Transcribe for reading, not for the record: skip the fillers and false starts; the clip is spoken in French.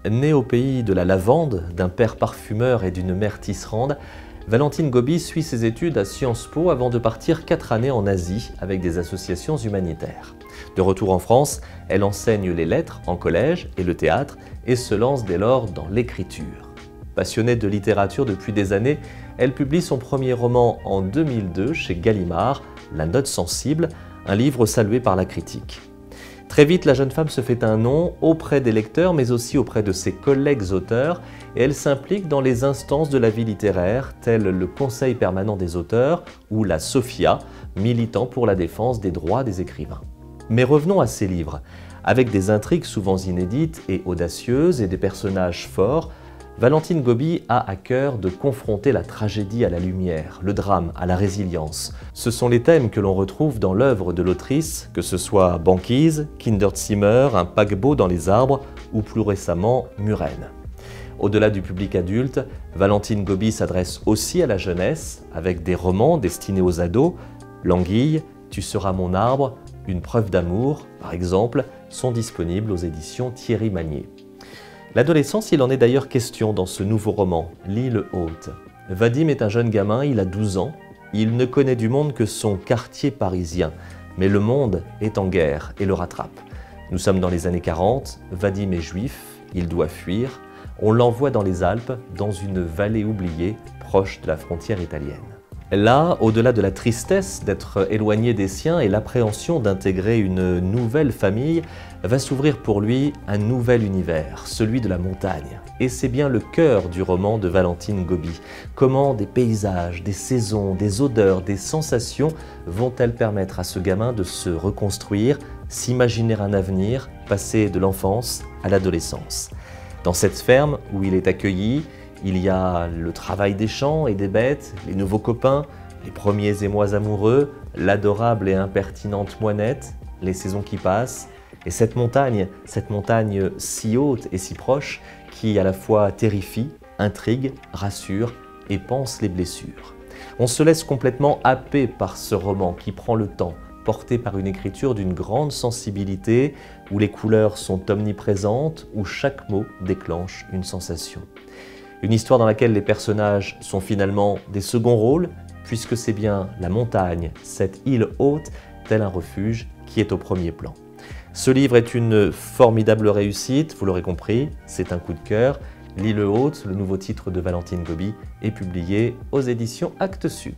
Née au pays de la lavande, d'un père parfumeur et d'une mère tisserande, Valentine Gobi suit ses études à Sciences Po avant de partir 4 années en Asie avec des associations humanitaires. De retour en France, elle enseigne les lettres en collège et le théâtre et se lance dès lors dans l'écriture. Passionnée de littérature depuis des années, elle publie son premier roman en 2002 chez Gallimard, La Note sensible, un livre salué par la critique. Très vite, la jeune femme se fait un nom auprès des lecteurs, mais aussi auprès de ses collègues auteurs, et elle s'implique dans les instances de la vie littéraire, telles le Conseil permanent des auteurs ou la SOFIA, militant pour la défense des droits des écrivains. Mais revenons à ses livres. Avec des intrigues souvent inédites et audacieuses et des personnages forts, Valentine Gobi a à cœur de confronter la tragédie à la lumière, le drame à la résilience. Ce sont les thèmes que l'on retrouve dans l'œuvre de l'autrice, que ce soit Banquise, Kinderzimmer, Un paquebot dans les arbres ou plus récemment Muren. Au-delà du public adulte, Valentine Gobi s'adresse aussi à la jeunesse avec des romans destinés aux ados. L'Anguille, Tu seras mon arbre, Une preuve d'amour, par exemple, sont disponibles aux éditions Thierry Magnier. L'adolescence, il en est d'ailleurs question dans ce nouveau roman, L'île haute. Vadim est un jeune gamin, il a 12 ans. Il ne connaît du monde que son quartier parisien. Mais le monde est en guerre et le rattrape. Nous sommes dans les années 40, Vadim est juif, il doit fuir. On l'envoie dans les Alpes, dans une vallée oubliée, proche de la frontière italienne. Là, au-delà de la tristesse d'être éloigné des siens et l'appréhension d'intégrer une nouvelle famille, va s'ouvrir pour lui un nouvel univers, celui de la montagne. Et c'est bien le cœur du roman de Valentine Gobi. Comment des paysages, des saisons, des odeurs, des sensations vont-elles permettre à ce gamin de se reconstruire, s'imaginer un avenir, passer de l'enfance à l'adolescence. Dans cette ferme où il est accueilli, il y a le travail des champs et des bêtes, les nouveaux copains, les premiers émois amoureux, l'adorable et impertinente moinette, les saisons qui passent, et cette montagne si haute et si proche qui à la fois terrifie, intrigue, rassure et panse les blessures. On se laisse complètement happer par ce roman qui prend le temps, porté par une écriture d'une grande sensibilité, où les couleurs sont omniprésentes, où chaque mot déclenche une sensation. Une histoire dans laquelle les personnages sont finalement des seconds rôles, puisque c'est bien la montagne, cette île haute, tel un refuge, qui est au premier plan. Ce livre est une formidable réussite, vous l'aurez compris, c'est un coup de cœur. L'île haute, le nouveau titre de Valentine Gobi, est publié aux éditions Actes Sud.